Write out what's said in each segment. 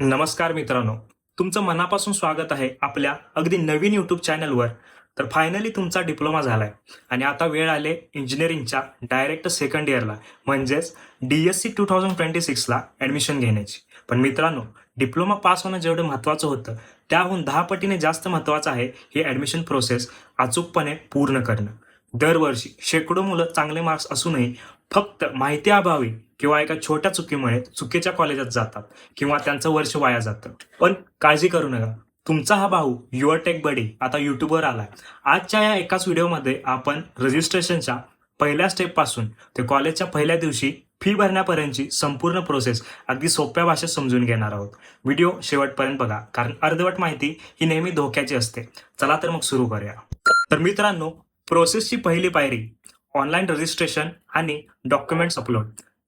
नमस्कार मित्रांनो, तुमचं मनापासून स्वागत आहे आपल्या अगदी नवीन यूट्यूब चॅनलवर. तर फायनली तुमचा डिप्लोमा झालाय आणि आता वेळ आले इंजिनिअरिंगच्या डायरेक्ट सेकंड इयरला म्हणजेच DSC 2026ला ॲडमिशन घेण्याची. पण मित्रांनो, डिप्लोमा पास होणं जेवढं महत्त्वाचं होतं त्याहून 10 पटीने जास्त महत्त्वाचं आहे ही ॲडमिशन प्रोसेस अचूकपणे पूर्ण करणं. दरवर्षी शेकडो मुलं चांगले मार्क्स असूनही फक्त माहिती अभावी किंवा एका छोट्या चुकीमुळे चुकीच्या कॉलेजात जातात किंवा त्यांचं वर्ष वाया जातं. पण काळजी करू नका, तुमचा हा भाऊ युअर टेक बडी आता युट्यूबवर आलाय. आजच्या या एकाच व्हिडिओमध्ये आपण रजिस्ट्रेशनच्या पहिल्या स्टेपपासून ते कॉलेजच्या पहिल्या दिवशी फी भरण्यापर्यंतची संपूर्ण प्रोसेस अगदी सोप्या भाषेत समजून घेणार आहोत. व्हिडिओ शेवटपर्यंत बघा, कारण अर्धवट माहिती ही नेहमी धोक्याची असते. चला तर मग सुरू करूया. तर मित्रांनो, प्रोसेसची पहिली पायरी ऑनलाईन रजिस्ट्रेशन आणि डॉक्युमेंट्स अपलोड.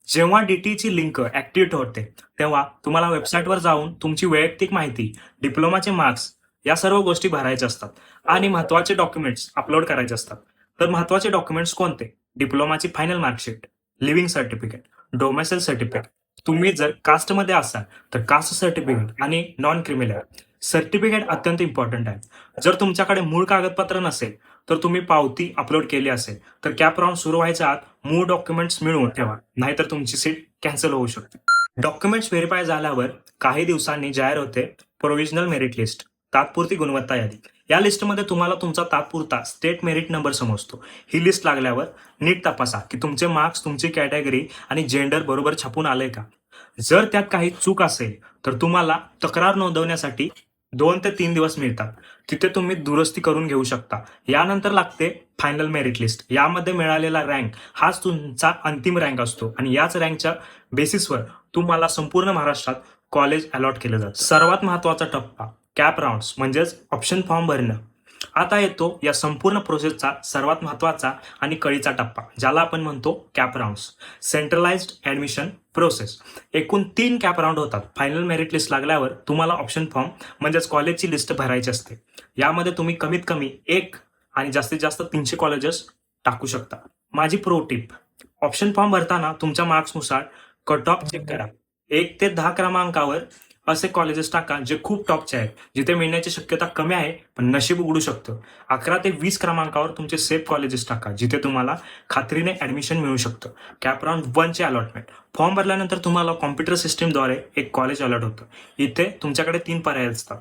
जेव्हा DTची लिंक ऍक्टिव्हेट होते तेव्हा तुम्हाला वेबसाईटवर जाऊन तुमची वैयक्तिक माहिती, डिप्लोमाचे मार्क्स या सर्व गोष्टी भरायच्या असतात आणि महत्त्वाचे डॉक्युमेंट्स अपलोड करायचे असतात. तर महत्त्वाचे डॉक्युमेंट्स कोणते? डिप्लोमाची final marksheet, leaving certificate, domicile certificate. तुम्ही जर कास्टमध्ये असाल तर कास्ट सर्टिफिकेट आणि नॉन क्रिमिनल सर्टिफिकेट अत्यंत इम्पॉर्टंट आहे. जर तुमच्याकडे मूळ कागदपत्र नसेल तर तुम्ही पावती अपलोड केली असेल तर कॅप राऊंड सुरू व्हायच्या आत मूळ डॉक्युमेंट्स मिळवून ठेवा, नाहीतर तुमची सीट कॅन्सल होऊ शकते. डॉक्युमेंट्स व्हेरीफाय झाल्यावर काही दिवसांनी जाहीर होते प्रोव्हिजनल मेरिट लिस्ट, तात्पुरती गुणवत्ता यादी. या लिस्टमध्ये तुम्हाला तुमचा तात्पुरता स्टेट मेरिट नंबर समजतो. ही लिस्ट लागल्यावर नीट तपासा की तुमचे मार्क्स, तुमची कॅटेगरी आणि जेंडर बरोबर छापून आले का. जर त्यात काही चूक असेल तर तुम्हाला तक्रार नोंदवण्यासाठी 2 ते 3 दिवस मिळतात. तिथे तुम्ही दुरुस्ती करून घेऊ शकता. यानंतर लागते फायनल मेरिट लिस्ट. यामध्ये मिळालेला रँक हाच तुमचा अंतिम रँक असतो आणि याच रँकच्या बेसिसवर तुम्हाला संपूर्ण महाराष्ट्रात कॉलेज अलॉट केलं जातं. सर्वात महत्त्वाचा टप्पा कॅप राऊंड्स म्हणजेच ऑप्शन फॉर्म भरणं. आता येतो या संपूर्ण प्रोसेसचा सर्वात महत्त्वाचा आणि कळीचा टप्पा, ज्याला आपण म्हणतो cap rounds, centralised admission process. एकूण 3 कॅप राऊंड होतात. फायनल मेरिट लिस्ट लागल्यावर तुम्हाला ऑप्शन फॉर्म म्हणजेच कॉलेजची लिस्ट भरायची असते. यामध्ये तुम्ही कमीत कमी 1 आणि जास्तीत जास्त 300 कॉलेजेस टाकू शकता. माझी प्रो टिप: ऑप्शन फॉर्म भरताना तुमच्या मार्क्सनुसार कट ऑफ चेक करा. 1 ते 10 क्रमांकावर असे कॉलेजेस टाका जे खूप टॉपचे आहेत, जिथे मिळण्याची शक्यता कमी आहे पण नशीब उघडू शकतं. 11 ते 20 क्रमांकावर तुमचे सेफ कॉलेजेस टाका, जिथे तुम्हाला खात्रीने ॲडमिशन मिळू शकतं. कॅप राऊंड 1चे अलॉटमेंट. फॉर्म भरल्यानंतर तुम्हाला कॉम्प्युटर सिस्टीमद्वारे एक कॉलेज अलॉट होतं. इथे तुमच्याकडे 3 पर्याय असतात.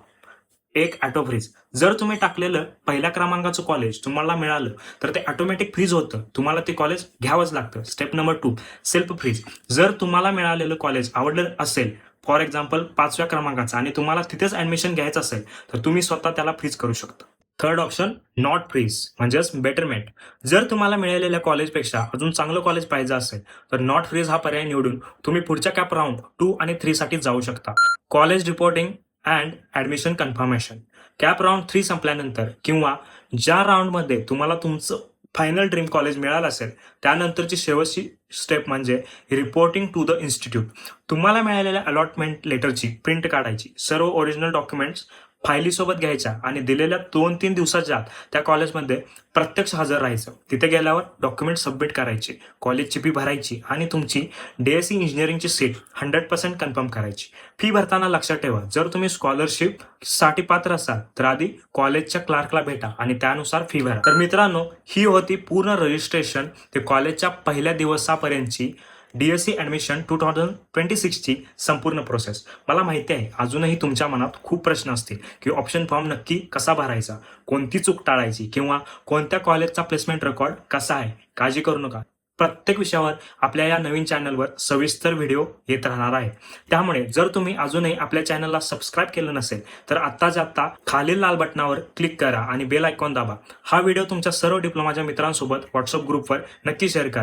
1 ऑटो फ्रीज. जर तुम्ही टाकलेलं पहिल्या क्रमांकाचं कॉलेज तुम्हाला मिळालं तर ते ऑटोमॅटिक फ्रीज होतं. तुम्हाला ते कॉलेज घ्यावंच लागतं. Step number 2 self freeze. जर तुम्हाला मिळालेलं कॉलेज आवडलं असेल, फॉर एक्झाम्पल 5व्या क्रमांकाचा, आणि तुम्हाला तिथेच ॲडमिशन घ्यायचं असेल तर तुम्ही स्वतः त्याला फ्रीज करू शकता. थर्ड ऑप्शन नॉट फ्रीज म्हणजेच बेटरमेंट. जर तुम्हाला मिळालेल्या कॉलेजपेक्षा अजून चांगलं कॉलेज पाहिजे असेल तर नॉट फ्रीज हा पर्याय निवडून तुम्ही पुढच्या कॅप राऊंड 2 आणि 3 साठी जाऊ शकता. College reporting and admission confirmation. CAP round 3 संपल्यानंतर किंवा ज्या राऊंडमध्ये तुम्हाला तुमचं फायनल ड्रीम कॉलेज मिळालं असेल त्यानंतरची शेवटची स्टेप म्हणजे रिपोर्टिंग टू द इन्स्टिट्यूट. तुम्हाला मिळालेल्या अलॉटमेंट लेटरची प्रिंट काढायची, सर्व ओरिजिनल डॉक्युमेंट्स फायलीसोबत घ्यायच्या आणि दिलेल्या 2-3 दिवसाच्या आत त्या कॉलेजमध्ये प्रत्यक्ष हजर राहायचं. तिथे गेल्यावर डॉक्युमेंट सबमिट करायचे, कॉलेजची फी भरायची आणि तुमची DSC इंजिनिअरिंगची सीट 100% कन्फर्म करायची. फी भरताना लक्षात ठेवा, जर तुम्ही स्कॉलरशिपसाठी पात्र असाल तर आधी कॉलेजच्या क्लार्कला भेटा आणि त्यानुसार फी भरा. तर मित्रांनो, ही होती पूर्ण रजिस्ट्रेशन ते कॉलेजच्या पहिल्या दिवसापर्यंतची DSC ॲडमिशन 2026ची संपूर्ण प्रोसेस. मला माहिती आहे अजूनही तुमच्या मनात खूप प्रश्न असतील की ऑप्शन फॉर्म नक्की कसा भरायचा, कोणती चूक टाळायची किंवा कोणत्या कॉलेजचा प्लेसमेंट रेकॉर्ड कसा आहे. काळजी करू नका, प्रत्येक विषयावर आपल्या या नवीन चॅनलवर सविस्तर व्हिडिओ येत राहणार आहे. त्यामुळे जर तुम्ही अजूनही आपल्या चॅनलला सबस्क्राईब केलं नसेल तर आत्ताच्या आत्ता खालील लाल बटनावर क्लिक करा आणि बेल आयकॉन दाबा. हा व्हिडिओ तुमच्या सर्व डिप्लोमाच्या मित्रांसोबत व्हॉट्सअप ग्रुपवर नक्की शेअर करा.